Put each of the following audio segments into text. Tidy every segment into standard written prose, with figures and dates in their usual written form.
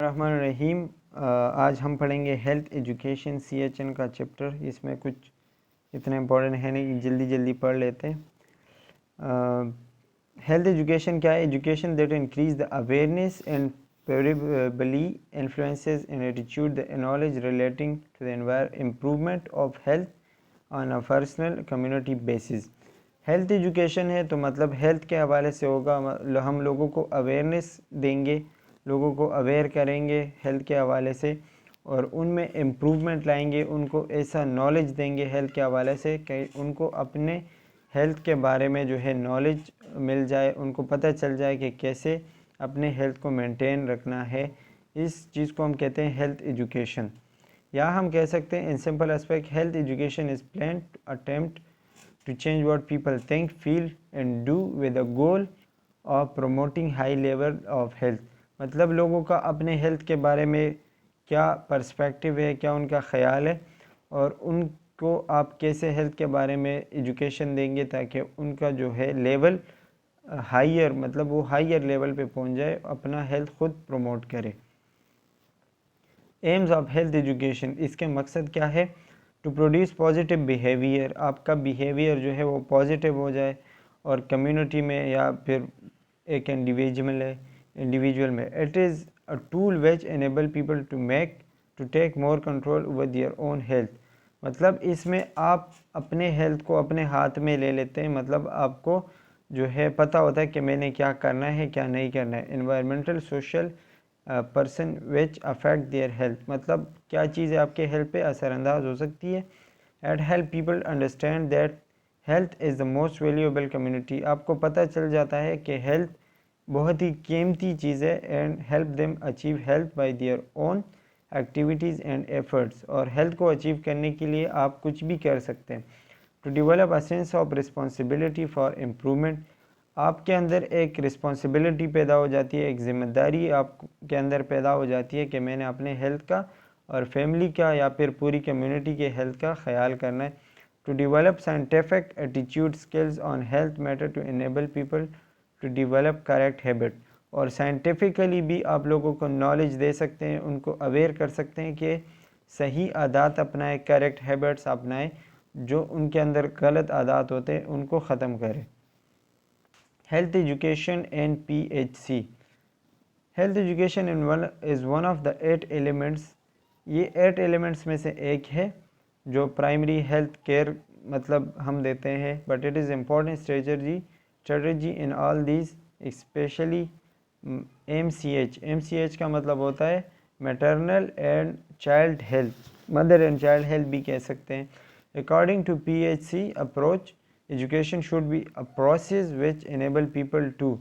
रहमान रहीम। आज हम पढ़ेंगे हेल्थ एजुकेशन CHN का चैप्टर। इसमें कुछ इतना इम्पोर्टेंट है नहीं, जल्दी जल्दी पढ़ लेते हैं। हेल्थ एजुकेशन क्या है? Education that increase the awareness and favorably influences in attitude the knowledge relating to the improvement of health on a personal community basis। Health education है तो मतलब हेल्थ के हवाले से होगा। हम लोगों को अवेयरनेस देंगे, लोगों को अवेयर करेंगे हेल्थ के हवाले से और उनमें इम्प्रूवमेंट लाएंगे, उनको ऐसा नॉलेज देंगे हेल्थ के हवाले से कि उनको अपने हेल्थ के बारे में जो है नॉलेज मिल जाए, उनको पता चल जाए कि कैसे अपने हेल्थ को मेंटेन रखना है। इस चीज़ को हम कहते हैं हेल्थ एजुकेशन। या हम कह सकते हैं in simple aspect, health education is plan to attempt to change what people think, feel and do with the goal of promoting high level of health। मतलब लोगों का अपने हेल्थ के बारे में क्या पर्सपेक्टिव है, क्या उनका ख्याल है और उनको आप कैसे हेल्थ के बारे में एजुकेशन देंगे ताकि उनका जो है लेवल हाइयर, मतलब वो हाइयर लेवल पे पहुंच जाए, अपना हेल्थ खुद प्रमोट करे। एम्स ऑफ हेल्थ एजुकेशन, इसके मकसद क्या है? टू प्रोड्यूस पॉजिटिव बिहेवियर, आपका बिहेवियर जो है वो पॉजिटिव हो जाए और कम्युनिटी में या फिर एक इंडिविजुअल में। It is a tool which enable people to take more control over their own health. मतलब इसमें आप अपने हेल्थ को अपने हाथ में ले लेते हैं, मतलब आपको जो है पता होता है कि मैंने क्या करना है क्या नहीं करना है। Environmental social person which affect their health, मतलब क्या चीज़ें आपके हेल्थ पे असरअंदाज हो सकती है। At help people understand that health is the most valuable community, आपको पता चल जाता है कि हेल्थ बहुत ही कीमती चीज़ है। And help them achieve health by their own activities and efforts, और हेल्थ को अचीव करने के लिए आप कुछ भी कर सकते हैं। To develop a sense of responsibility for improvement, आपके अंदर एक रिस्पॉन्सिबिलिटी पैदा हो जाती है, एक ज़िम्मेदारी आपके अंदर पैदा हो जाती है कि मैंने अपने हेल्थ का और फैमिली का या फिर पूरी कम्युनिटी के हेल्थ का ख्याल करना है। To develop scientific attitude skills on health matter to enable people to develop correct habit, और साइंटिफिकली भी आप लोगों को नॉलेज दे सकते हैं, उनको अवेयर कर सकते हैं कि सही आदत अपनाएं, करेक्ट हैबिट्स अपनाएं, जो उनके अंदर गलत आदत होते हैं उनको ख़त्म करें। Health education and PHC, health education is one of the 8 elements. ये 8 एलिमेंट्स में से एक है जो प्राइमरी हेल्थ केयर मतलब हम देते हैं, but it is important strategy in all these, specially MCH का मतलब होता है maternal and child health, mother and child health भी कह सकते हैं। According to PHC approach, education should be a process which enable people to,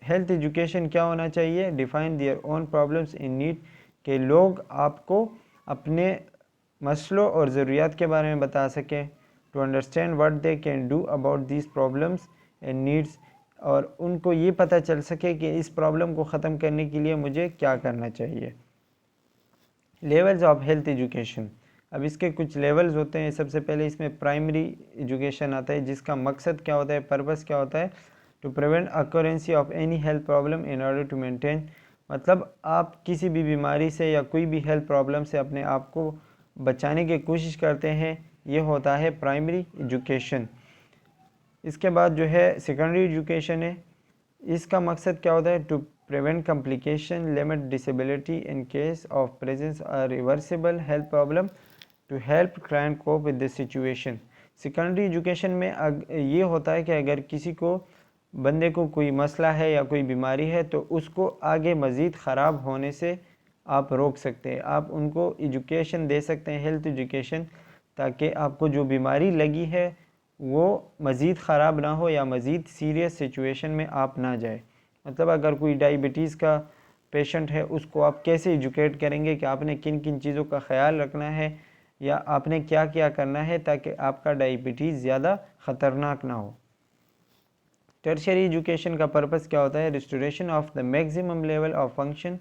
health education क्या होना चाहिए? Define their own problems in need, के लोग आपको अपने मसलों और ज़रूरियात के बारे में बता सकें। To understand what they can do about these problems and needs, और उनको ये पता चल सके कि इस प्रॉब्लम को ख़त्म करने के लिए मुझे क्या करना चाहिए। लेवल्स ऑफ हेल्थ एजुकेशन, अब इसके कुछ लेवल्स होते हैं। सबसे पहले इसमें प्राइमरी एजुकेशन आता है, जिसका मकसद क्या होता है, पर्पस क्या होता है? To prevent occurrence of any health problem in order to maintain, मतलब आप किसी भी बीमारी से या कोई भी हेल्थ प्रॉब्लम से अपने आप को बचाने की कोशिश करते हैं, ये होता है प्राइमरी एजुकेशन। इसके बाद जो है सेकेंडरी एजुकेशन है, इसका मकसद क्या होता है? To prevent complication, limit disability in case of presence a reversible health problem, to help try and cope with this situation. Secondary education में ये होता है कि अगर किसी को बंदे को कोई मसला है या कोई बीमारी है तो उसको आगे मज़ीद ख़राब होने से आप रोक सकते हैं। आप उनको एजुकेशन दे सकते हैं, हेल्थ एजुकेशन, ताकि आपको जो बीमारी लगी है वो मज़ीद ख़राब ना हो या मज़ीद सीरियस सिचुएशन में आप ना जाए। मतलब अगर कोई डायबिटीज़ का पेशेंट है, उसको आप कैसे एजुकेट करेंगे कि आपने किन किन चीज़ों का ख्याल रखना है या आपने क्या क्या करना है ताकि आपका डायबिटीज़ ज़्यादा ख़तरनाक ना हो। टर्शियरी एजुकेशन का पर्पस क्या होता है? Restoration of the maximum level of function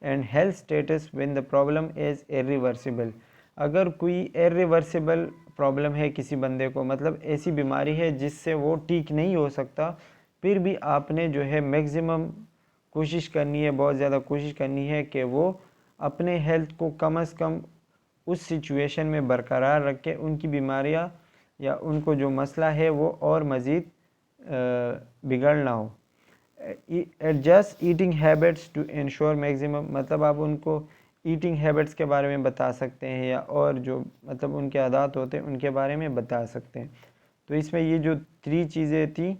and health status when the problem is irreversible, अगर कोई इरिवर्सिबल प्रॉब्लम है किसी बंदे को, मतलब ऐसी बीमारी है जिससे वो ठीक नहीं हो सकता, फिर भी आपने जो है मैक्सिमम कोशिश करनी है, बहुत ज़्यादा कोशिश करनी है कि वो अपने हेल्थ को कम से कम उस सिचुएशन में बरकरार रखें, उनकी बीमारियां या उनको जो मसला है वो और मज़ीद बिगड़ ना हो। Adjust eating habits to ensure maximum, मतलब आप उनको ईटिंग हैबिट्स के बारे में बता सकते हैं या और जो मतलब उनके आदत होते हैं उनके बारे में बता सकते हैं। तो इसमें ये जो 3 चीज़ें थी,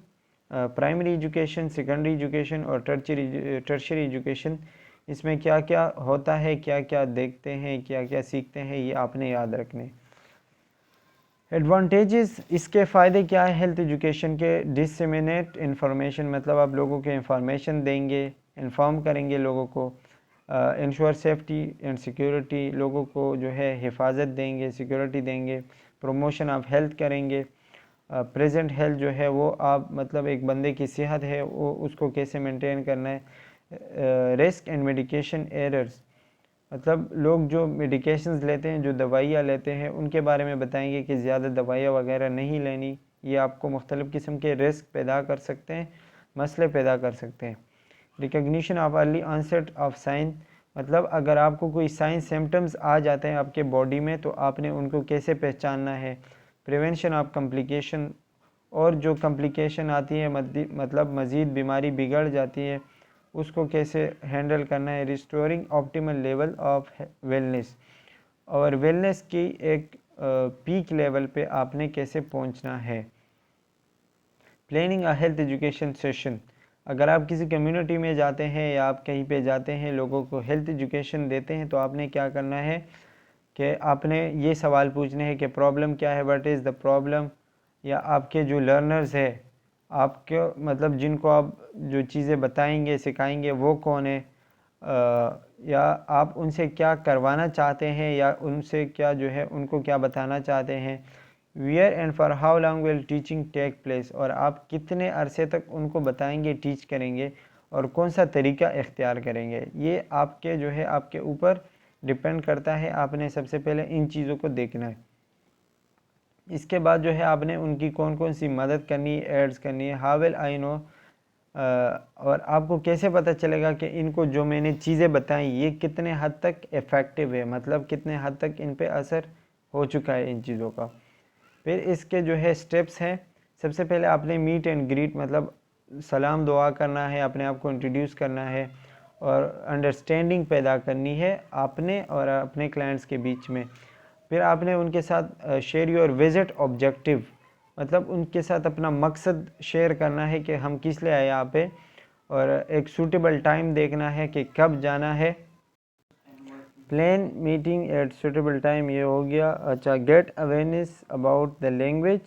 प्राइमरी एजुकेशन, सेकेंडरी एजुकेशन और टर्शियरी एजुकेशन, इसमें क्या क्या होता है, क्या क्या देखते हैं, क्या क्या सीखते हैं, ये आपने याद रखने। एडवांटेजेस, इसके फ़ायदे क्या है हेल्थ एजुकेशन के? डिसमिनेट इन्फॉर्मेशन, मतलब आप लोगों के इंफॉर्मेशन देंगे, इन्फॉर्म करेंगे लोगों को। इंश्योर सेफ्टी एंड सिक्योरिटी, लोगों को जो है हिफाजत देंगे, सिक्योरिटी देंगे। प्रमोशन ऑफ हेल्थ करेंगे। प्रेजेंट हेल्थ जो है वो आप मतलब एक बंदे की सेहत है वो उसको कैसे मेंटेन करना है। रिस्क एंड मेडिकेशन एरर्स, मतलब लोग जो मेडिकेशंस लेते हैं, जो दवाइयाँ लेते हैं, उनके बारे में बताएंगे कि ज़्यादा दवाइयाँ वगैरह नहीं लेनी, ये आपको मुख्तलिफ़ किस्म के रिस्क पैदा कर सकते हैं, मसले पैदा कर सकते हैं। Recognition of early onset of sign, मतलब अगर आपको कोई साइन सिम्टम्स आ जाते हैं आपके बॉडी में तो आपने उनको कैसे पहचानना है। प्रिवेंशन ऑफ कम्प्लिकेशन, और जो कम्प्लिकेशन आती है मतलब मज़ीद बीमारी बिगड़ जाती है उसको कैसे हैंडल करना है। Restoring optimal level of wellness, और वेलनेस की एक पीक लेवल पे आपने कैसे पहुंचना है। Planning a health education session, अगर आप किसी कम्युनिटी में जाते हैं या आप कहीं पे जाते हैं लोगों को हेल्थ एजुकेशन देते हैं तो आपने क्या करना है कि आपने ये सवाल पूछने हैं कि प्रॉब्लम क्या है, व्हाट इज़ द प्रॉब्लम, या आपके जो लर्नर्स है, आपके मतलब जिनको आप जो चीज़ें बताएंगे सिखाएंगे वो कौन है, या आप उनसे क्या करवाना चाहते हैं या उनसे क्या जो है उनको क्या बताना चाहते हैं। Where and for how long will teaching take place, और आप कितने अरसे तक उनको बताएंगे, टीच करेंगे, और कौन सा तरीका इख्तियार करेंगे, ये आपके जो है आपके ऊपर डिपेंड करता है। आपने सबसे पहले इन चीज़ों को देखना है। इसके बाद जो है आपने उनकी कौन कौन सी मदद करनी है, एड्स करनी है। हाउ विल आई नो, और आपको कैसे पता चलेगा कि इनको जो मैंने चीज़ें बताई ये कितने हद तक इफ़ेक्टिव है, मतलब कितने हद तक इन पे असर हो चुका है इन चीज़ों का। फिर इसके जो है स्टेप्स हैं, सबसे पहले आपने मीट एंड ग्रीट, मतलब सलाम दुआ करना है, अपने आप को इंट्रोड्यूस करना है और अंडरस्टैंडिंग पैदा करनी है आपने और अपने क्लाइंट्स के बीच में। फिर आपने उनके साथ शेयर योर विजिट ऑब्जेक्टिव, मतलब उनके साथ अपना मकसद शेयर करना है कि हम किस लिए आए यहाँ पे, और एक सूटेबल टाइम देखना है कि कब जाना है। Plan meeting at suitable time, ये हो गया। अच्छा, get awareness about the language,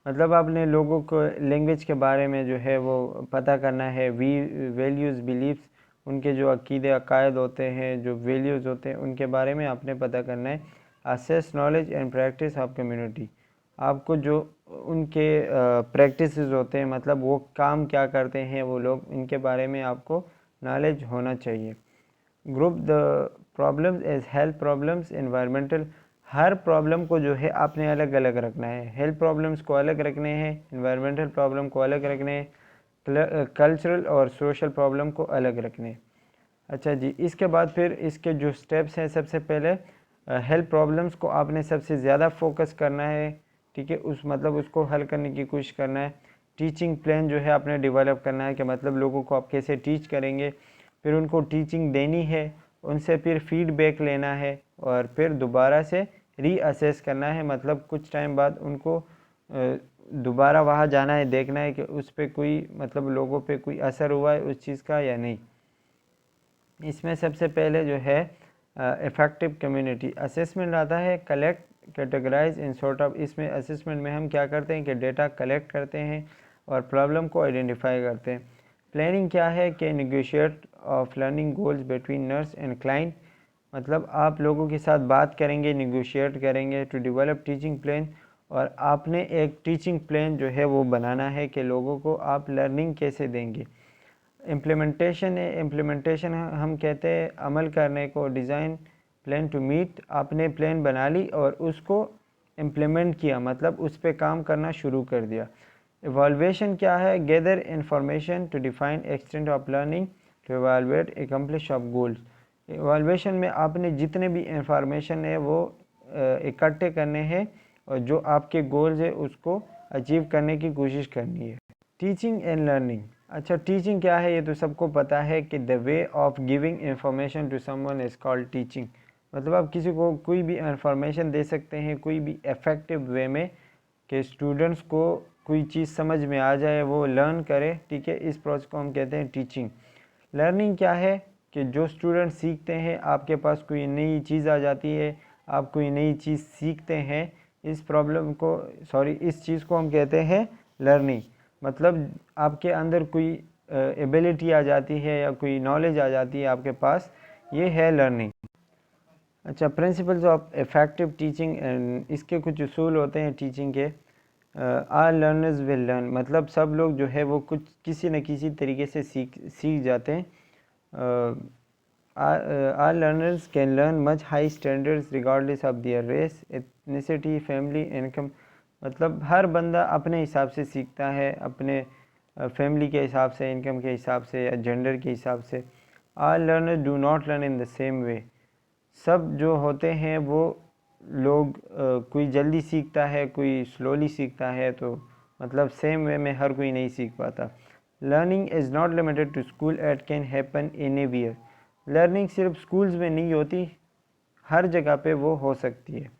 मतलब आपने लोगों को लैंग्वेज के बारे में जो है वो पता करना है। वैल्यूज़ बिलीफ्स, उनके जो अकीदे अकायद होते हैं, जो वैल्यूज़ होते हैं उनके बारे में आपने पता करना है। Assess knowledge and practice of community, आपको जो उनके प्रैक्टिसेस होते हैं, मतलब वो काम क्या करते हैं वो लोग, इनके बारे में आपको नॉलेज होना चाहिए। Group the problems as health problems, environmental, हर प्रॉब्लम को जो है आपने अलग अलग रखना है। हेल्थ प्रॉब्लम्स को अलग रखने हैं, एनवायरमेंटल प्रॉब्लम को अलग रखने हैं, कल्चरल और सोशल प्रॉब्लम को अलग रखने। अच्छा जी, इसके बाद फिर इसके जो स्टेप्स हैं, सबसे पहले हेल्थ प्रॉब्लम्स को आपने सबसे ज़्यादा फोकस करना है, ठीक है, उस मतलब उसको हल करने की कोशिश करना है। टीचिंग प्लान जो है आपने डेवलप करना है कि मतलब लोगों को आप कैसे टीच करेंगे, फिर उनको टीचिंग देनी है, उनसे फिर फीडबैक लेना है और फिर दोबारा से रीअसेस करना है, मतलब कुछ टाइम बाद उनको दोबारा वहाँ जाना है, देखना है कि उस पर कोई मतलब लोगों पे कोई असर हुआ है उस चीज़ का या नहीं। इसमें सबसे पहले जो है इफ़ेक्टिव कम्युनिटी असेसमेंट आता है। Collect, categorize and sort of, इसमें असेसमेंट में हम क्या करते हैं कि डेटा कलेक्ट करते हैं और प्रॉब्लम को आइडेंटिफाई करते हैं। प्लानिंग क्या है कि negotiate of learning goals between nurse and client, मतलब आप लोगों के साथ बात करेंगे, निगोशिएट करेंगे टू डेवलप टीचिंग प्लान, और आपने एक टीचिंग प्लान जो है वो बनाना है कि लोगों को आप लर्निंग कैसे देंगे। इम्प्लीमेंटेशन है, इम्प्लीमेंटेशन हम कहते हैं अमल करने को। डिज़ाइन प्लान टू मीट, आपने प्लान बना ली और उसको इम्प्लीमेंट किया, मतलब उस पर काम करना शुरू कर दिया। इवॉल्वेशन क्या है? Gather information to define extent of learning, to evaluate accomplish of goals. Evaluation में आपने जितने भी इंफॉर्मेशन है वो इकट्ठे करने हैं और जो आपके गोल्स है उसको अचीव करने की कोशिश करनी है। Teaching and learning. अच्छा, टीचिंग क्या है ये तो सबको पता है कि the way of giving information to someone is called teaching. मतलब आप किसी को कोई भी इंफॉर्मेशन दे सकते हैं कोई भी इफ़ेक्टिव वे में कि स्टूडेंट्स को कोई चीज़ समझ में आ जाए, वो लर्न करे, ठीक है। इस प्रोसेस को हम कहते हैं टीचिंग। लर्निंग क्या है कि जो स्टूडेंट सीखते हैं, आपके पास कोई नई चीज़ आ जाती है, आप कोई नई चीज़ सीखते हैं, इस चीज़ को हम कहते हैं लर्निंग। मतलब आपके अंदर कोई एबिलिटी आ जाती है या कोई नॉलेज आ जाती है आपके पास, ये है लर्निंग। अच्छा, principles of effective teaching and इसके कुछ उसूल होते हैं टीचिंग के। आल लर्नर्स विल लर्न, मतलब सब लोग जो है वो कुछ किसी न किसी तरीके से सीख जाते हैं। All learners can learn much high standards regardless of their race, ethnicity, family, income. मतलब हर बंदा अपने हिसाब से सीखता है, अपने फैमिली के हिसाब से, इनकम के हिसाब से या जेंडर के हिसाब से। All learners do not learn in the same way. सब जो होते हैं वो लोग कोई जल्दी सीखता है, कोई स्लोली सीखता है, तो मतलब सेम वे में हर कोई नहीं सीख पाता। Learning is not limited to school, it can happen anywhere. Learning सिर्फ स्कूल्स में नहीं होती, हर जगह पे वो हो सकती है।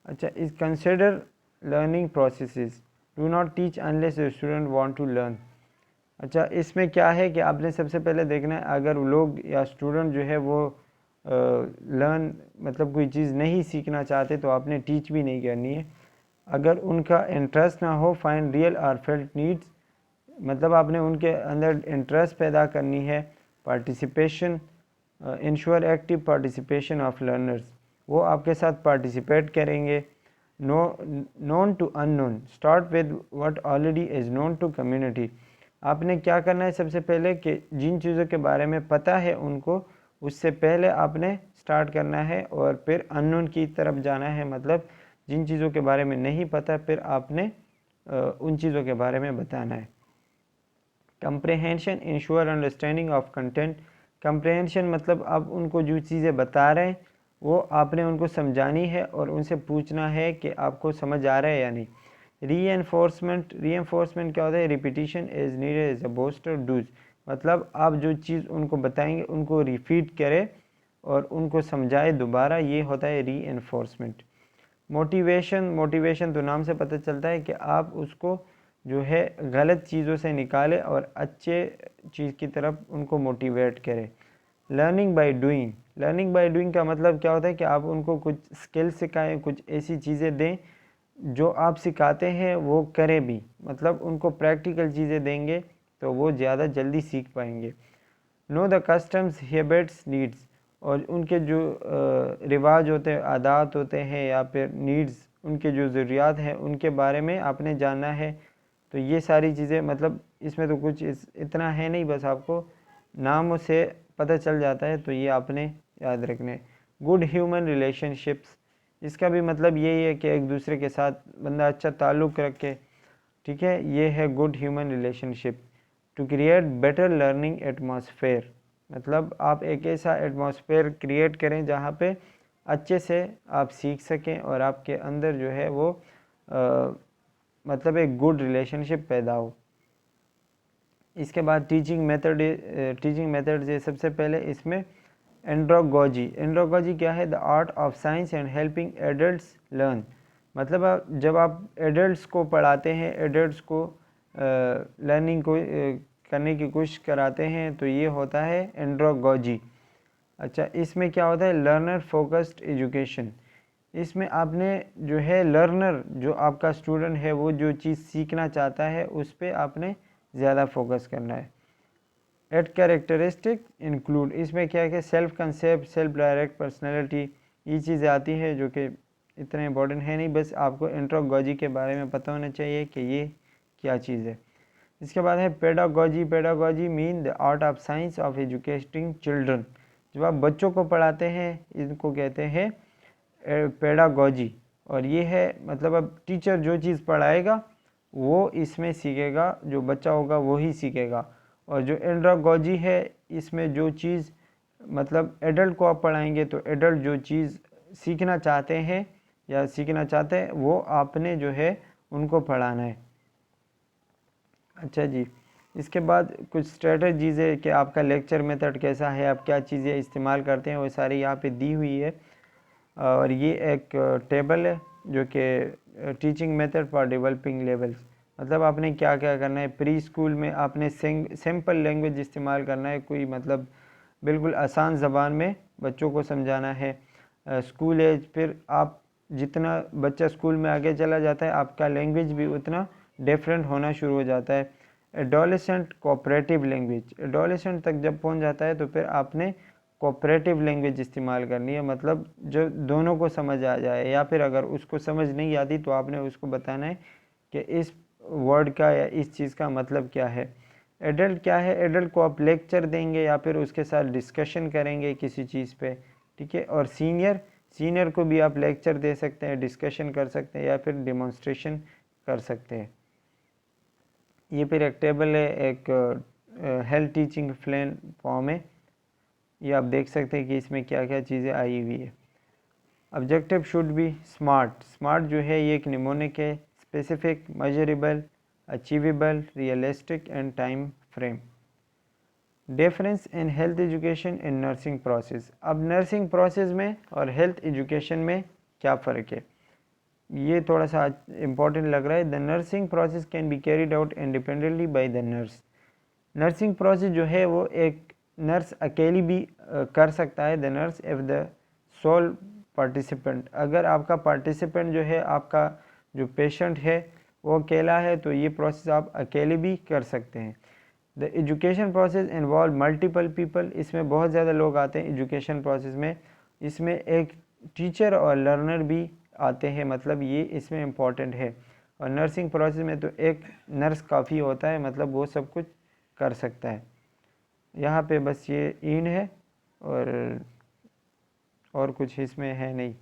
अच्छा, is consider learning processes, do not teach unless the student want to learn. अच्छा, इसमें क्या है कि आपने सबसे पहले देखना है, अगर लोग या स्टूडेंट जो है वो लर्न मतलब कोई चीज़ नहीं सीखना चाहते तो आपने टीच भी नहीं करनी है। अगर उनका इंटरेस्ट ना हो, फाइंड रियल और फेल्ट नीड्स, मतलब आपने उनके अंदर इंटरेस्ट पैदा करनी है। Participation, ensure active participation of learners, वो आपके साथ पार्टिसिपेट करेंगे। Known to unknown, start with what already is known to community. आपने क्या करना है सबसे पहले कि जिन चीज़ों के बारे में पता है उनको, उससे पहले आपने स्टार्ट करना है और फिर अननोन की तरफ जाना है। मतलब जिन चीज़ों के बारे में नहीं पता फिर आपने उन चीज़ों के बारे में बताना है। Comprehension, ensure understanding of content. Comprehension मतलब आप उनको जो चीज़ें बता रहे हैं वो आपने उनको समझानी है और उनसे पूछना है कि आपको समझ आ रहा है या नहीं। रीएनफोर्समेंट, रीएनफोर्समेंट क्या होता है? Repetition is needed as a booster dose. मतलब आप जो चीज़ उनको बताएंगे उनको रिपीट करें और उनको समझाए दोबारा, ये होता है रीएनफोर्समेंट। मोटिवेशन, मोटिवेशन तो नाम से पता चलता है कि आप उसको जो है गलत चीज़ों से निकालें और अच्छे चीज़ की तरफ उनको मोटिवेट करें। Learning by doing, learning by doing का मतलब क्या होता है कि आप उनको कुछ स्किल सिखाएं, कुछ ऐसी चीज़ें दें जो आप सिखाते हैं वो करें भी, मतलब उनको प्रैक्टिकल चीज़ें देंगे तो वो ज़्यादा जल्दी सीख पाएंगे। Know the customs, habits, needs, और उनके जो रिवाज होते हैं, आदात होते हैं या फिर नीड्स, उनके जो ज़रूरियात हैं उनके बारे में आपने जानना है। तो ये सारी चीज़ें, मतलब इसमें तो कुछ इतना है नहीं, बस आपको नामों से पता चल जाता है, तो ये आपने याद रखने। गुड ह्यूमन रिलेशनशिप्स, इसका भी मतलब यही है कि एक दूसरे के साथ बंदा अच्छा ताल्लुक़ रखे, ठीक है, ये है good human relationship. To create better learning atmosphere, मतलब आप एक ऐसा एटमॉस्फेयर क्रिएट करें जहाँ पे अच्छे से आप सीख सकें और आपके अंदर जो है वो मतलब एक गुड रिलेशनशिप पैदा हो। इसके बाद टीचिंग मेथड, टीचिंग मेथड से सबसे पहले इसमें एंड्रोगॉजी। एंड्रोगॉजी क्या है? The art of science and helping adults learn. मतलब जब आप एडल्ट्स को पढ़ाते हैं, एडल्ट्स को लर्निंग को करने की कोशिश कराते हैं, तो ये होता है एंड्रोगॉजी। अच्छा, इसमें क्या होता है? Learner focused education. इसमें आपने जो है लर्नर, जो आपका स्टूडेंट है, वो जो चीज़ सीखना चाहता है उस पर आपने ज़्यादा फोकस करना है। एट कैरेक्टरिस्टिक इंक्लूड, इसमें क्या है कि self concept, self direct personality, ये चीज़ें आती है जो कि इतने इंपॉर्टेंट है नहीं, बस आपको एंड्रोगॉजी के बारे में पता होना चाहिए कि ये क्या चीज़ है। इसके बाद है pedagogy. Pedagogy mean the art of science of educating children. जब आप बच्चों को पढ़ाते हैं इनको कहते हैं पेडागॉजी, और ये है मतलब अब टीचर जो चीज़ पढ़ाएगा वो इसमें सीखेगा, जो बच्चा होगा वो ही सीखेगा। और जो एंड्रोगॉजी है इसमें जो चीज़ मतलब एडल्ट को आप पढ़ाएंगे तो एडल्ट जो चीज़ सीखना चाहते हैं या सीखना चाहते हैं वो आपने जो है उनको पढ़ाना है। अच्छा जी, इसके बाद कुछ स्ट्रेटजीज़ है कि आपका लेक्चर मेथड कैसा है, आप क्या चीज़ें इस्तेमाल करते हैं, वो सारी यहाँ पे दी हुई है। और ये एक टेबल है जो कि teaching method for developing levels, मतलब आपने क्या क्या करना है। प्री स्कूल में आपने सिंपल लैंग्वेज इस्तेमाल करना है, कोई मतलब बिल्कुल आसान ज़बान में बच्चों को समझाना है। स्कूल एज, फिर आप जितना बच्चा स्कूल में आगे चला जाता है आपका लैंग्वेज भी उतना डिफरेंट होना शुरू हो जाता है। एडोलेसेंट कोऑपरेटिव लैंग्वेज, एडोलेसेंट तक जब पहुंच जाता है तो फिर आपने कोऑपरेटिव लैंग्वेज इस्तेमाल करनी है, मतलब जो दोनों को समझ आ जाए, या फिर अगर उसको समझ नहीं आती तो आपने उसको बताना है कि इस वर्ड का या इस चीज़ का मतलब क्या है। एडल्ट क्या है, एडल्ट को आप लेक्चर देंगे या फिर उसके साथ डिस्कशन करेंगे किसी चीज़ पे, ठीक है। और सीनियर, सीनियर को भी आप लेक्चर दे सकते हैं, डिस्कशन कर सकते हैं या फिर डेमोन्स्ट्रेशन कर सकते हैं। ये फिर एक टेबल है, एक हेल्थ टीचिंग प्लान फॉर्म है, ये आप देख सकते हैं कि इसमें क्या क्या चीज़ें आई हुई है। Objective should be smart, smart जो है ये एक निमोनिक है, specific, measurable, achievable, realistic and time frame. Difference in health education in nursing process, अब नर्सिंग प्रोसेस में और हेल्थ एजुकेशन में क्या फ़र्क है, ये थोड़ा सा इम्पोर्टेंट लग रहा है। The nursing process can be carried out independently by the nurse, nursing process जो है वो एक नर्स अकेली भी कर सकता है। The nurse if the sole participant, अगर आपका पार्टिसिपेंट जो है, आपका जो पेशेंट है वो अकेला है तो ये प्रोसेस आप अकेले भी कर सकते हैं। The education process involve multiple people, इसमें बहुत ज़्यादा लोग आते हैं एजुकेशन प्रोसेस में, इसमें एक टीचर और लर्नर भी आते हैं, मतलब ये इसमें इम्पॉर्टेंट है। और नर्सिंग प्रोसेस में तो एक नर्स काफ़ी होता है, मतलब वो सब कुछ कर सकता है। यहाँ पे बस ये इन है और कुछ इसमें है नहीं।